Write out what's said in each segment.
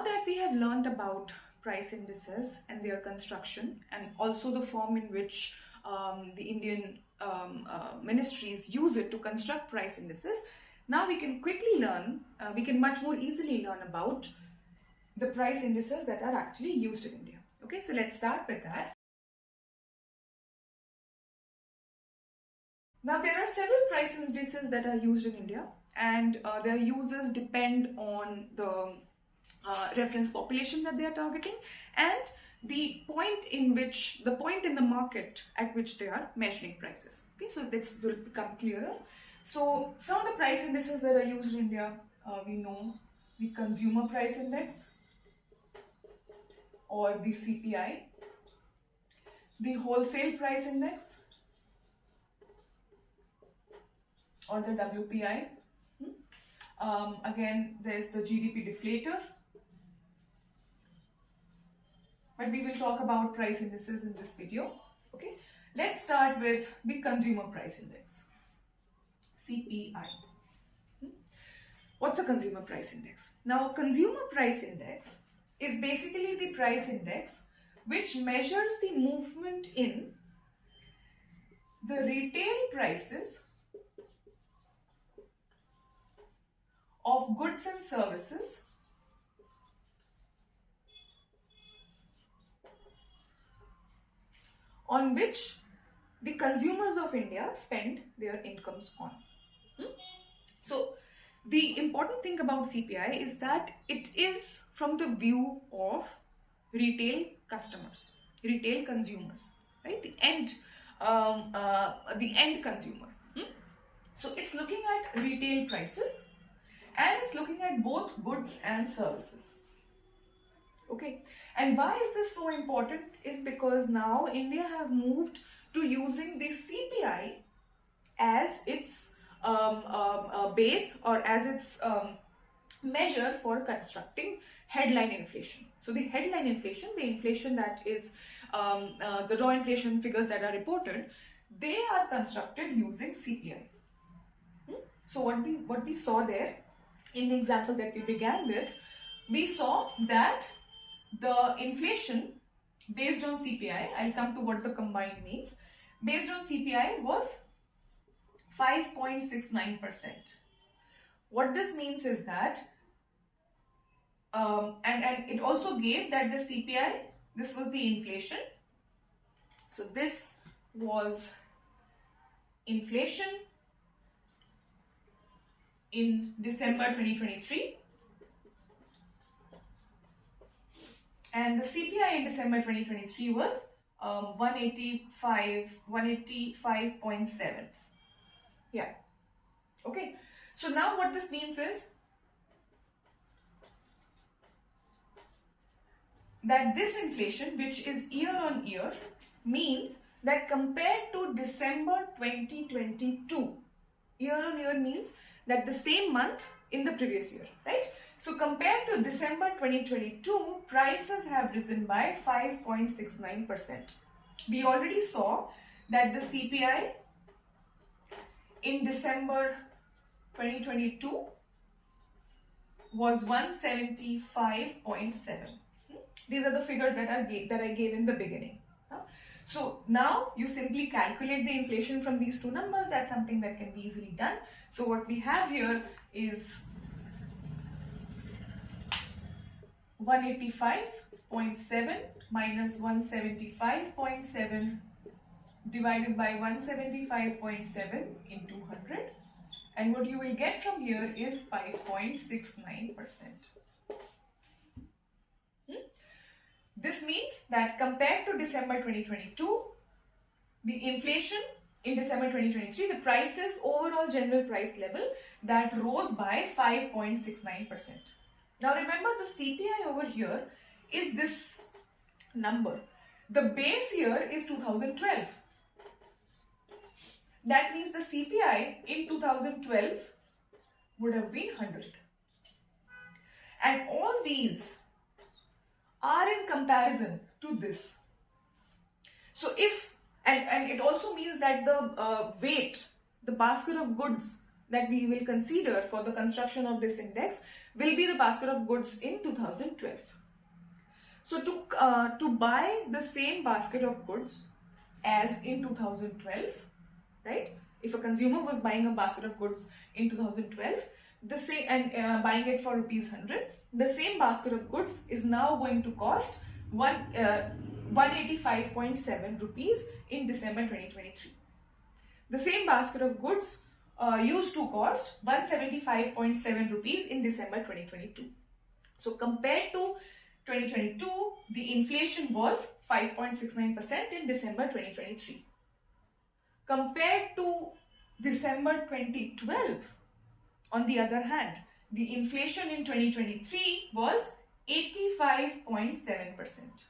Now that we have learned about price indices and their construction, and also the form in which the Indian ministries use it to construct price indices, now we can quickly learn, we can much more easily learn about the price indices that are actually used in India. Okay, so let's start with that. Now there are several price indices that are used in India, and their uses depend on the reference population that they are targeting and the point in the market at which they are measuring prices. Okay, so this will become clearer. So some of the price indices that are used in India, we know the consumer price index or the CPI, the wholesale price index or the WPI. Again, there's the GDP deflator. But we will talk about price indices in this video. Okay, let's start with the consumer price index, CPI. What's a consumer price index? Now, a consumer price index is basically the price index which measures the movement in the retail prices of goods and services on which the consumers of India spend their incomes on. So the important thing about CPI is that it is from the view of retail customers, retail consumers, right? The end consumer. So it's looking at retail prices and it's looking at both goods and services. Okay, and why is this so important is because now India has moved to using the CPI as its base or as its measure for constructing headline inflation. So the headline inflation, the inflation that is the raw inflation figures that are reported, they are constructed using CPI. So what we saw there in the example that we began with, we saw that the inflation based on CPI, I'll come to what the combined means, based on CPI was 5.69%. What this means is that, and it also gave that the CPI, this was the inflation. So this was inflation in December 2023. And the CPI in December 2023 was 185.7. Yeah. Okay. So now what this means is that this inflation, which is year on year, means that compared to December 2022, year on year means that the same month in the previous year, right? So compared to December 2022, prices have risen by 5.69%. We already saw that the CPI in December 2022 was 175.7. These are the figures that I gave in the beginning. So now you simply calculate the inflation from these two numbers. That's something that can be easily done. So what we have here is 185.7 minus 175.7 divided by 175.7 into 100, and what you will get from here is 5.69%. This means that compared to December 2022, the inflation in December 2023, the prices, overall general price level, that rose by 5.69%. Now remember, the CPI over here is this number. The base year is 2012. That means the CPI in 2012 would have been 100. And all these are in comparison to this. So if, and it also means that the weight, the basket of goods that we will consider for the construction of this index will be the basket of goods in 2012. So to buy the same basket of goods as in 2012, right? If a consumer was buying a basket of goods in 2012, the same and buying it for rupees 100, the same basket of goods is now going to cost 185.7 rupees in December 2023. The same basket of goods used to cost 175.7 rupees in December 2022. So compared to 2022, the inflation was 5.69% in December 2023. Compared to December 2012, on the other hand, the inflation in 2023 was 85.7%,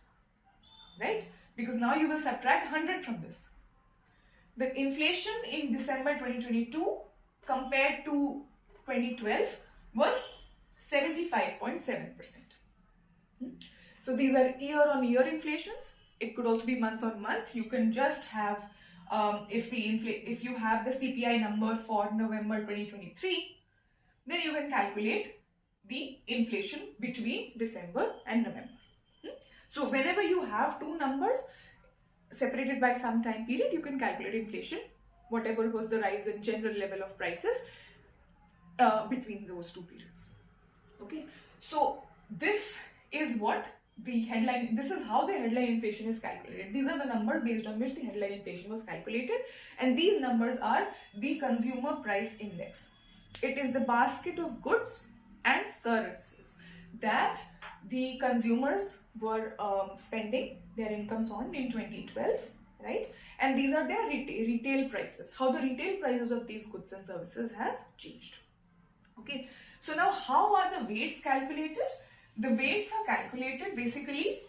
right? Because now you will subtract 100 from this. The inflation in December 2022 compared to 2012 was 75.7%. So these are year-on-year inflations. It could also be month-on-month. You can just have, if you have the CPI number for November 2023, then you can calculate the inflation between December and November. So whenever you have two numbers separated by some time period, you can calculate inflation, whatever was the rise in general level of prices between those two periods. Okay, so this is what the headline, this is how the headline inflation is calculated. These are the numbers based on which the headline inflation was calculated, and these numbers are the consumer price index. It is the basket of goods and services that the consumers were spending their incomes on in 2012, right? And these are their retail prices, how the retail prices of these goods and services have changed. Okay, so now how are the weights calculated? The weights are calculated basically,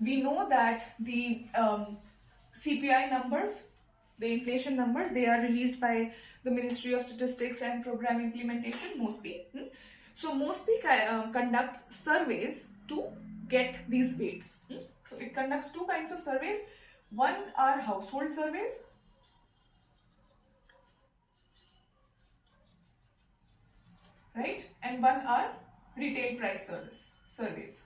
we know that the CPI numbers, the inflation numbers, they are released by the Ministry of Statistics and Program Implementation, MOSPI. So MOSPI conducts surveys to get these weights. So it conducts two kinds of surveys. One are household surveys, right? And one are retail price surveys.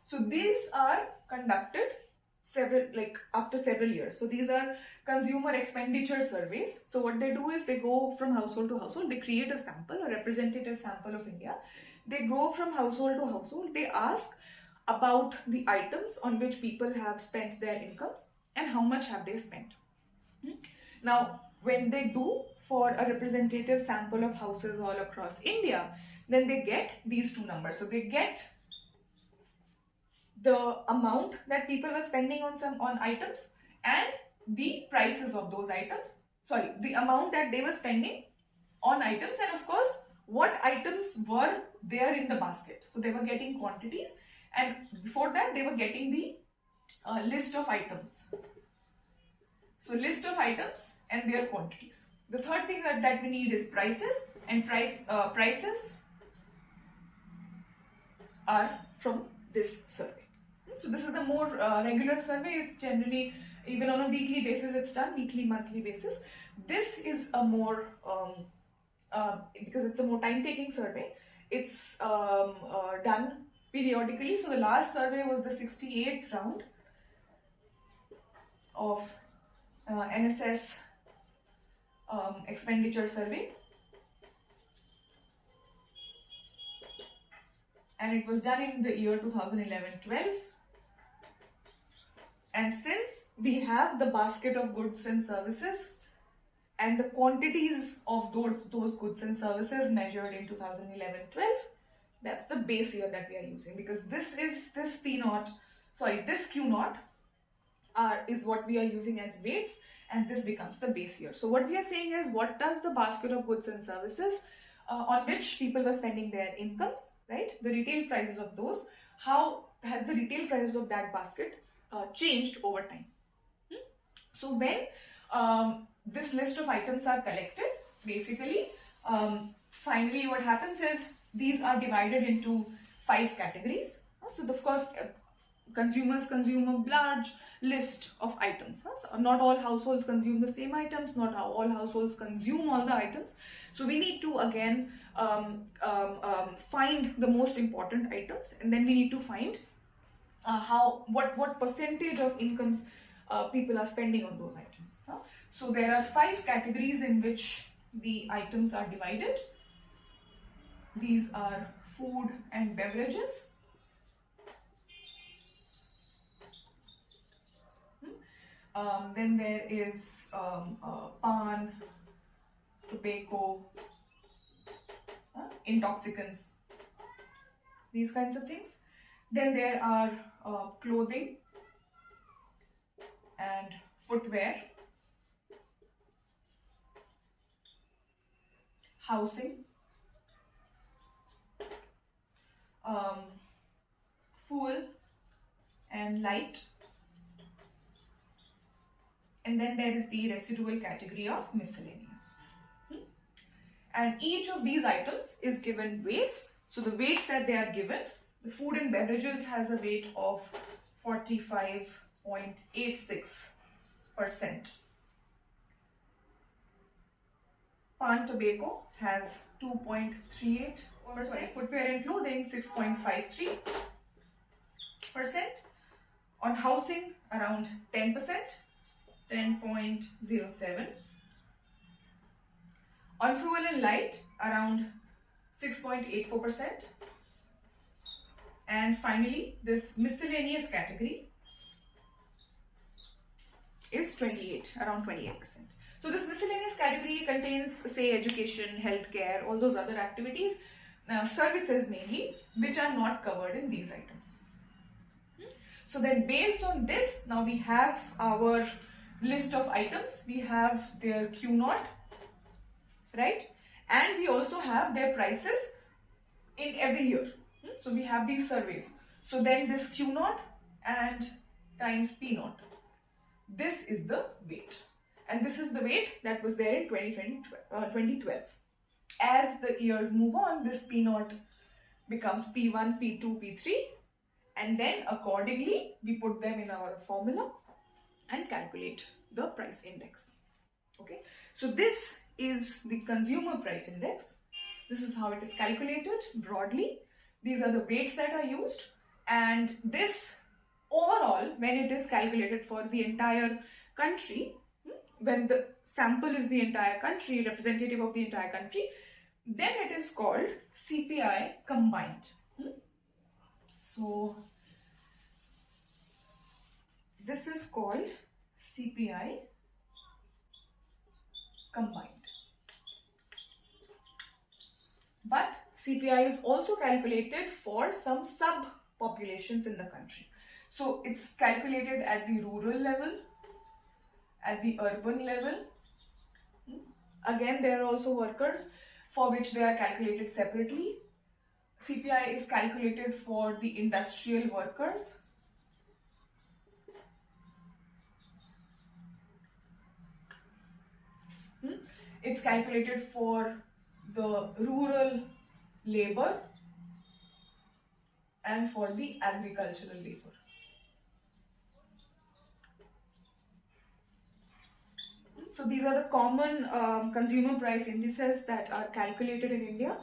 So these are conducted after several years. So these are consumer expenditure surveys. So what they do is they go from household to household, they create a sample, a representative sample of India. They go from household to household, they ask about the items on which people have spent their incomes and how much have they spent. Now, when they do for a representative sample of houses all across India, then they get these two numbers. So they get the amount that people were spending on items and the prices of those items. Sorry, the amount that they were spending on items, and of course, what items were there in the basket. So they were getting quantities, and before that, they were getting the list of items. So list of items and their quantities. The third thing that we need is prices, and prices are from this survey. So this is a more regular survey. It's generally, even on a weekly basis, it's done, weekly, monthly basis. This is a more, because it's a more time-taking survey, it's done periodically. So the last survey was the 68th round of NSS expenditure survey, and it was done in the year 2011-12. And since we have the basket of goods and services and the quantities of those goods and services measured in 2011-12, that's the base year that we are using, because this Q naught is what we are using as weights, and this becomes the base year. So what we are saying is, what does the basket of goods and services on which people were spending their incomes, right? The retail prices of those, how has the retail prices of that basket changed over time? So when this list of items are collected, basically, finally what happens is these are divided into 5 categories. So of course, consumers consume a large list of items. So not all households consume the same items, not all households consume all the items. So we need to again find the most important items, and then we need to find what percentage of incomes people are spending on those items. So there are 5 categories in which the items are divided. These are food and beverages, then there is pan, tobacco, intoxicants, these kinds of things. Then there are clothing and footwear, housing, fuel and light, and then there is the residual category of miscellaneous. And each of these items is given weights. So the weights that they are given, the food and beverages has a weight of 45.86%. Pan tobacco has 2.38%. Footwear and clothing 6.53%. On housing around 10%, 10.07%. On fuel and light around 6.84%. And finally, this miscellaneous category is around 28%. So this miscellaneous category contains, say, education, healthcare, all those other activities, services mainly, which are not covered in these items. So then based on this, now we have our list of items. We have their Q0, right? And we also have their prices in every year. So we have these surveys. So then this Q0 and times P0. This is the weight. And this is the weight that was there in 2012. As the years move on, this P0 becomes P1, P2, P3. And then accordingly, we put them in our formula and calculate the price index. Okay. So this is the consumer price index. This is how it is calculated broadly. These are the weights that are used, and this overall, when it is calculated for the entire country, when the sample is the entire country, representative of the entire country, then it is called CPI combined. So this is called CPI combined. But CPI is also calculated for some sub-populations in the country. So it's calculated at the rural level, at the urban level. Again, there are also workers for which they are calculated separately. CPI is calculated for the industrial workers. It's calculated for the rural labor and for the agricultural labor. So these are the common consumer price indices that are calculated in India.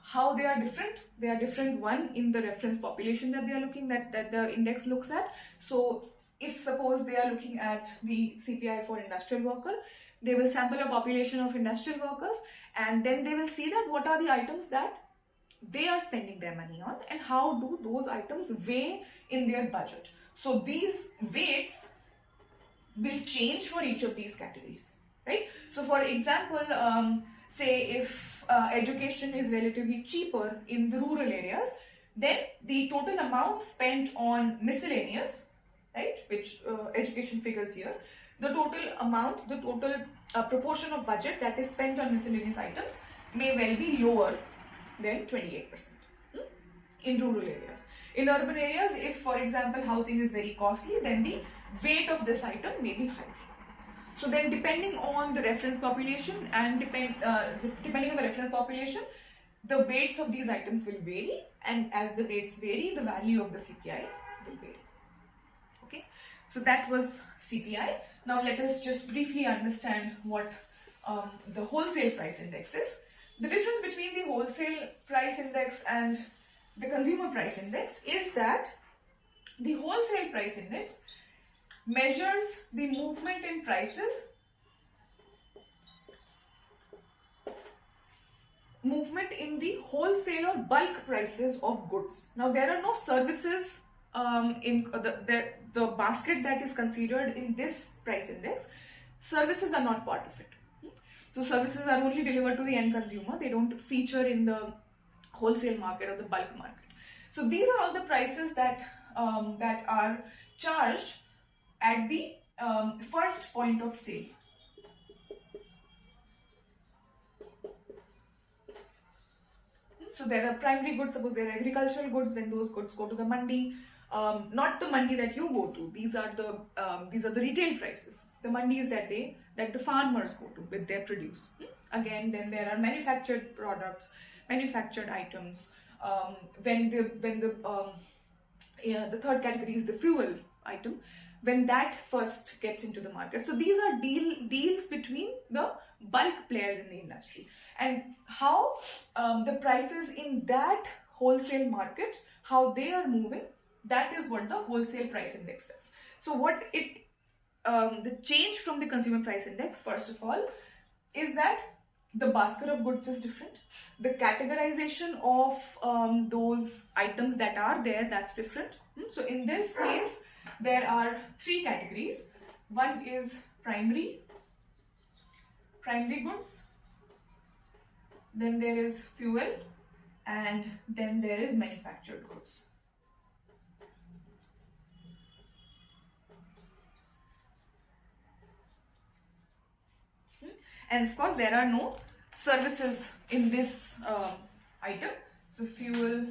How they are different? They are different, one, in the reference population that they are looking at, that the index looks at. So if suppose they are looking at the CPI for industrial worker, they will sample a population of industrial workers, and then they will see that what are the items that they are spending their money on and how do those items weigh in their budget. So these weights will change for each of these categories, right? So for example, say if education is relatively cheaper in the rural areas, then the total amount spent on miscellaneous, right, which education figures here, the total amount, the total proportion of budget that is spent on miscellaneous items may well be lower than 28% in rural areas. In urban areas, if for example housing is very costly, then the weight of this item may be higher. So then depending on the reference population and depending on the reference population, the weights of these items will vary, and as the weights vary, the value of the CPI will vary. Okay, so that was CPI. Now let us just briefly understand what the wholesale price index is. The difference between the wholesale price index and the consumer price index is that the wholesale price index measures the movement in prices, movement in the wholesale or bulk prices of goods. Now there are no services in the basket that is considered in this price index. Services are not part of it. So services are only delivered to the end consumer. They don't feature in the wholesale market or the bulk market. So these are all the prices that that are charged at the first point of sale. So there are primary goods, suppose there are agricultural goods, when those goods go to the mandi, not the mandi that you go to. These are the retail prices, the mandis that the farmers go to with their produce. Again, then there are manufactured products, manufactured items. When the third category is the fuel item, when that first gets into the market. So these are deals between the bulk players in the industry, and how the prices in that wholesale market, how they are moving, that is what the wholesale price index does. So what the change from the consumer price index, first of all, is that the basket of goods is different. The categorization of those items that are there, that's different. So in this case, there are three categories. One is primary goods, then there is fuel, and then there is manufactured goods. And of course, there are no services in this item. So fuel,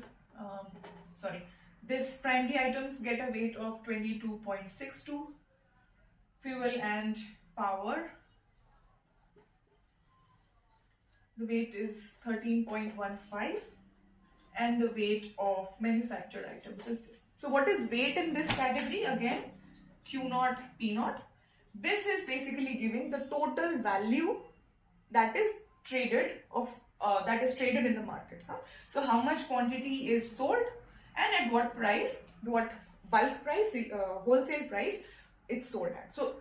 this primary items get a weight of 22.62, fuel and power, the weight is 13.15, and the weight of manufactured items is this. So what is weight in this category? Again, Q0, P0. This is basically giving the total value that is traded in the market. So how much quantity is sold and at what price, what bulk price, wholesale price it's sold at. So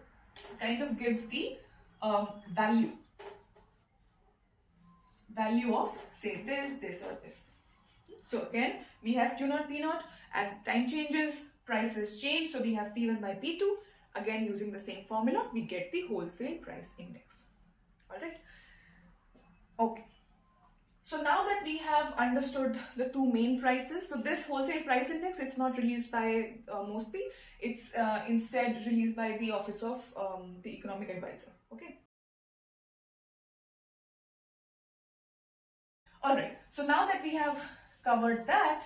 kind of gives the value of, say, this or this. So again, we have Q0, P0. As time changes, prices change. So we have P1 by P2. Again, using the same formula, we get the wholesale price index. All right. Okay. So now that we have understood the two main prices, so this wholesale price index, it's not released by MOSPI. It's instead released by the Office of the Economic Advisor. Okay. All right. So now that we have covered that,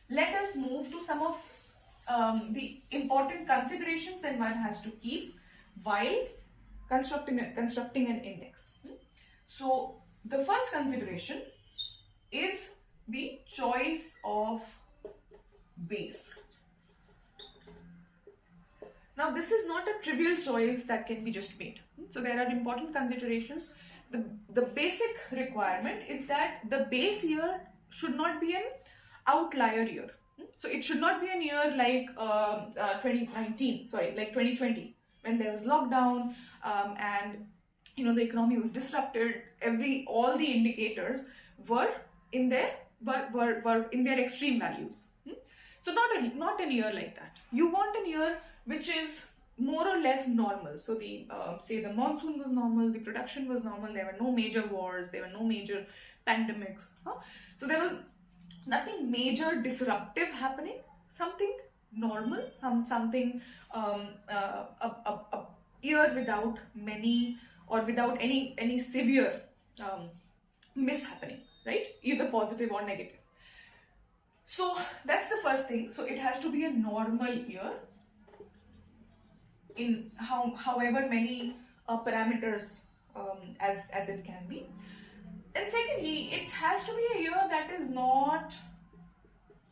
let us move to some of the important considerations that one has to keep while constructing an index. So the first consideration is the choice of base. Now this is not a trivial choice that can be just made. So there are important considerations. The basic requirement is that the base year should not be an outlier year. So it should not be a year like 2020, when there was lockdown and the economy was disrupted. All the indicators were in their extreme values. So not a year like that. You want a year which is more or less normal. So the say the monsoon was normal, the production was normal, there were no major wars, there were no major pandemics. So there was nothing major disruptive happening, something normal, something a year without many or without any severe mishappening, right? Either positive or negative. So that's the first thing. So it has to be a normal year in however many parameters as it can be. And secondly, it has to be a year that is not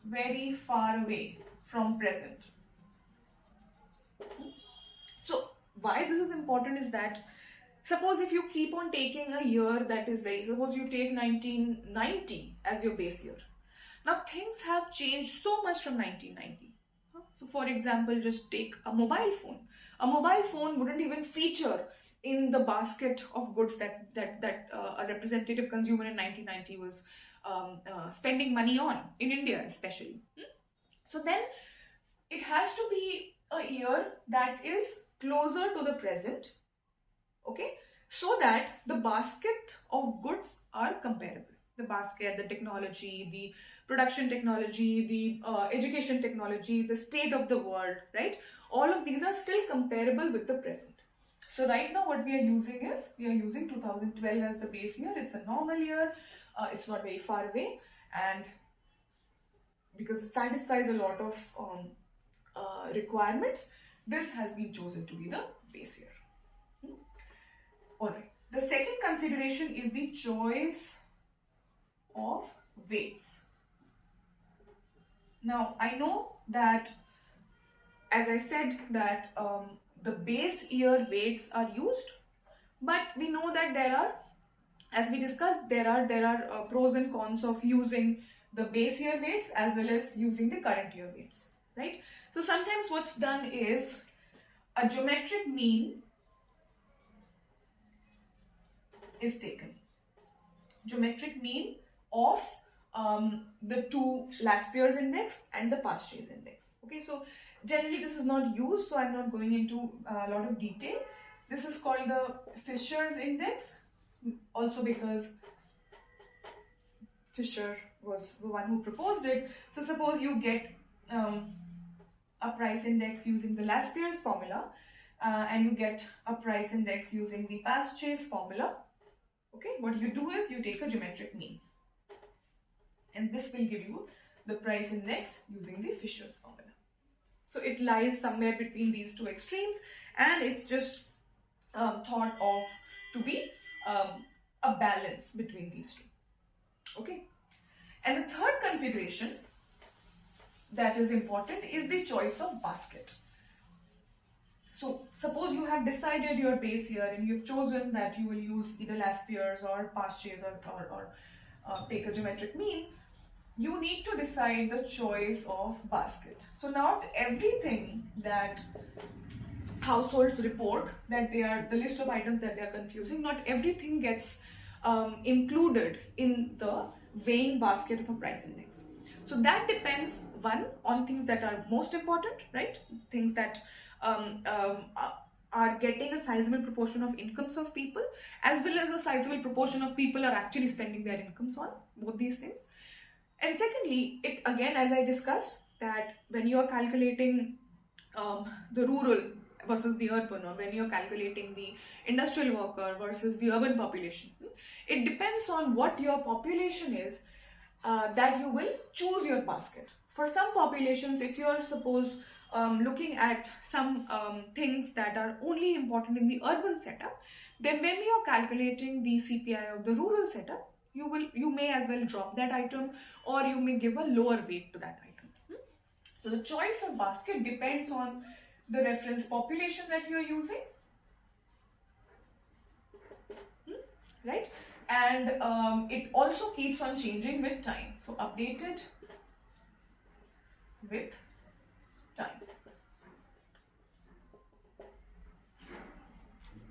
very far away from present. why this is important is that suppose if you keep on taking a year that is suppose you take 1990 as your base year. Now things have changed so much from 1990. So for example, just take a mobile phone. A mobile phone wouldn't even feature in the basket of goods that a representative consumer in 1990 was spending money on, in India especially. So then it has to be a year that is closer to the present, okay, so that the basket of goods are comparable. The basket, the technology, the production technology, the education technology, the state of the world, right? All of these are still comparable with the present. So right now what we are using is, we are using 2012 as the base year. It's a normal year. It's not very far away, and because it satisfies a lot of requirements, this has been chosen to be the base year. Alright, the second consideration is the choice of weights. Now I know that, as I said, that the base year weights are used, but we know that there are, as we discussed, there are pros and cons of using the base year weights as well as using the current year weights, right? So sometimes what's done is a geometric mean is taken. Geometric mean of the two last year's index and the past year's index. Okay, so generally this is not used, so I'm not going into a lot of detail. This is called the Fisher's index, also because Fisher was the one who proposed it. So suppose you get a price index using the last year's formula and you get a price index using the past year's formula. Okay, what you do is you take a geometric mean, and this will give you the price index using the Fisher's formula. So it lies somewhere between these two extremes, and it's just thought of to be a balance between these two. Okay, and the third consideration that is important is the choice of basket. So suppose you have decided your base year and you've chosen that you will use either last year's or past year's or take a geometric mean. You need to decide the choice of basket. So not everything that households report that they are, the list of items that they are confusing, not everything gets included in the weighing basket of a price index. So that depends, one, on things that are most important, right? Things that are getting a sizable proportion of incomes of people, as well as a sizable proportion of people are actually spending their incomes on, both these things. And secondly, it again, as I discussed, that when you are calculating the rural versus the urban, or when you're calculating the industrial worker versus the urban population, it depends on what your population is that you will choose your basket. For some populations, if you're suppose looking at some things that are only important in the urban setup, then when you're calculating the CPI of the rural setup, you may as well drop that item, or you may give a lower weight to that item. So the choice of basket depends on the reference population that you are using, right? And it also keeps on changing with time. So updated with time.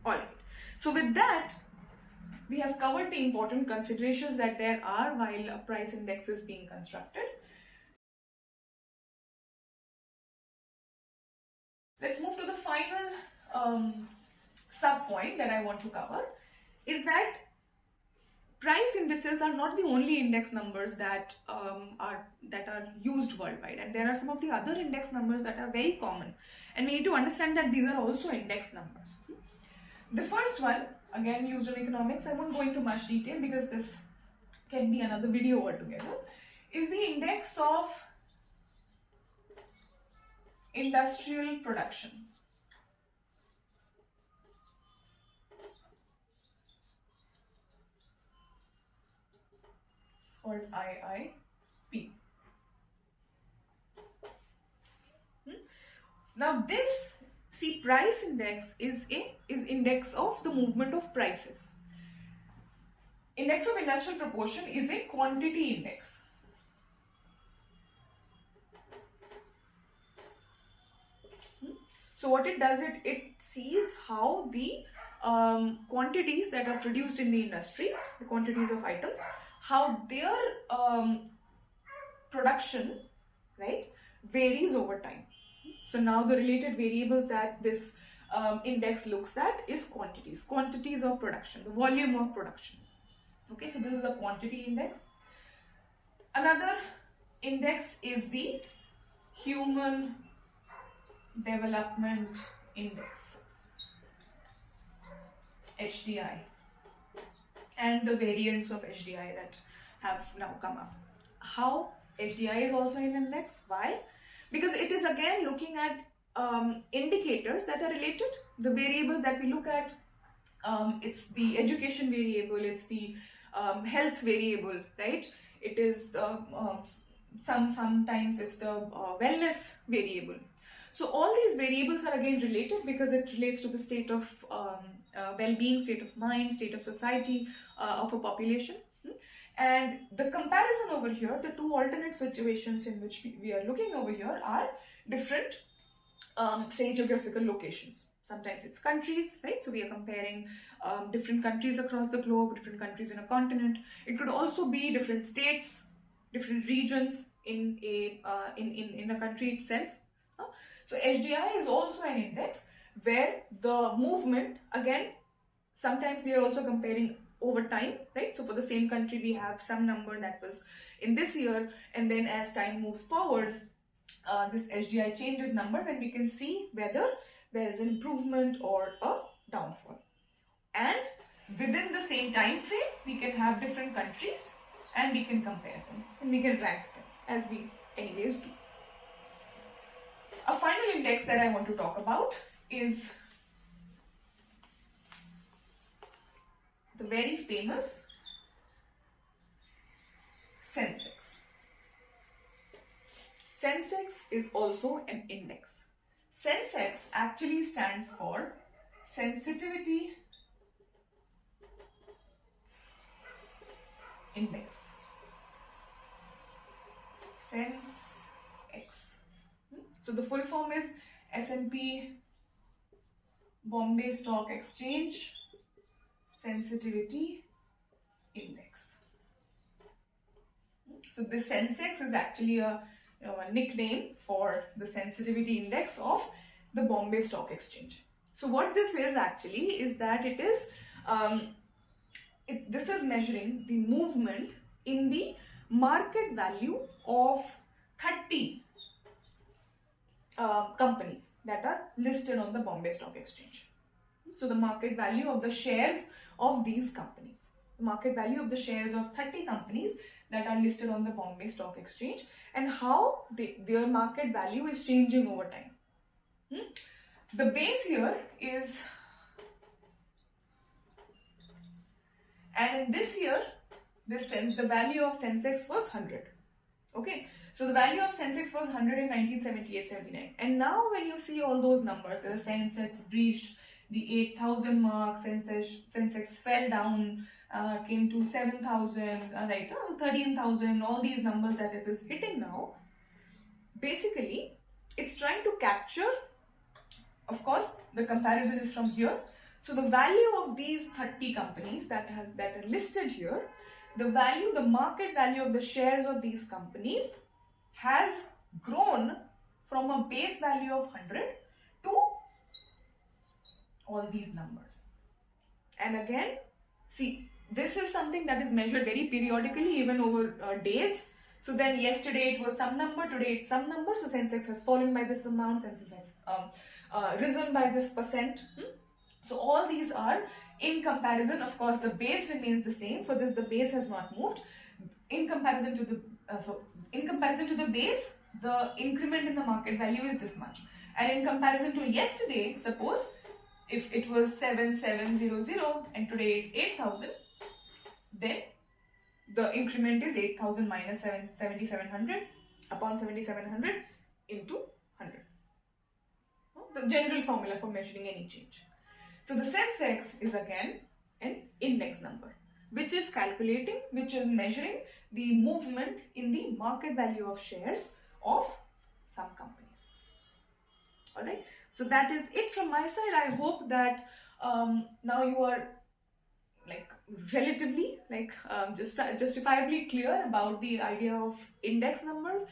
Alright, so with that, we have covered the important considerations that there are while a price index is being constructed. Let's move to the final sub point that I want to cover, is that price indices are not the only index numbers that are used worldwide, and there are some of the other index numbers that are very common, and we need to understand that these are also index numbers. The first one, again used in economics, I won't go into much detail because this can be another video altogether, is the index of industrial production. It's called IIP. Now this, see, price index is index of the movement of prices. Index of industrial proportion is a quantity index. So what it does, it sees how the quantities that are produced in the industries, the quantities of items, how their production, right, varies over time. So now the related variables that this index looks at is quantities of production, the volume of production. Okay, so this is a quantity index. Another index is the Human Development Index, HDI, and the variants of HDI that have now come up. How HDI is also an index? Why? Because it is again looking at indicators that are related. The variables that we look at, it's the education variable, it's the health variable, right? It is the sometimes it's the wellness variable. So all these variables are again related because it relates to the state of well-being, state of mind, state of society of a population. And the comparison over here, the two alternate situations in which we are looking over here are different, say, geographical locations. Sometimes it's countries, right? So we are comparing different countries across the globe, different countries in a continent. It could also be different states, different regions in a country itself. So HDI is also an index where the movement, again, sometimes we are also comparing over time, right? So for the same country, we have some number that was in this year, and then as time moves forward, this HDI changes numbers, and we can see whether there is an improvement or a downfall. And within the same time frame, we can have different countries and we can compare them and we can rank them, as we anyways do. A final index that I want to talk about is the very famous Sensex. Sensex is also an index. Sensex actually stands for Sensitivity Index. Sensex. So the full form is S&P Bombay Stock Exchange Sensitivity Index. So this Sensex is actually a nickname for the sensitivity index of the Bombay Stock Exchange. So what this is actually is that it is this is measuring the movement in the market value of 30 companies that are listed on the Bombay Stock Exchange. So the market value of the shares of these companies, the market value of the shares of 30 companies that are listed on the Bombay Stock Exchange, and how their market value is changing over time. The base here is, and in this year, the value of Sensex was 100. Okay, so the value of Sensex was 100 in 1978-79, and now when you see all those numbers, the Sensex breached the 8,000 mark, Sensex fell down, came to 7,000, right, 13,000, all these numbers that it is hitting now. Basically, it's trying to capture, of course, the comparison is from here. So the value of these 30 companies that are listed here, the market value of the shares of these companies has grown from a base value of 100 to all these numbers. And again, see, this is something that is measured very periodically, even over days. So then yesterday it was some number, today it's some number. So Sensex has fallen by this amount, Sensex has risen by this percent. So all these are in comparison. Of course, the base remains the same. For this, the base has not moved. In comparison to the base, the increment in the market value is this much. And in comparison to yesterday, suppose if it was 7700 and today it's 8,000, then the increment is 8,000 minus 7,700 upon 7,700 into 100. the general formula for measuring any change. So the Sensex is again an index number, which is measuring the movement in the market value of shares of some companies. Alright, so that is it from my side. I hope that now you are relatively justifiably clear about the idea of index numbers,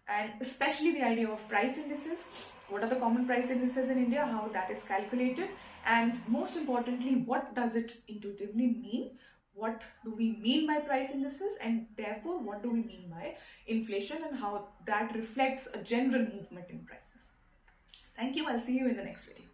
and especially the idea of price indices. What are the common price indices in India, how that is calculated, and most importantly, what does it intuitively mean? What do we mean by price indices, and therefore what do we mean by inflation, and how that reflects a general movement in prices. Thank you. I'll see you in the next video.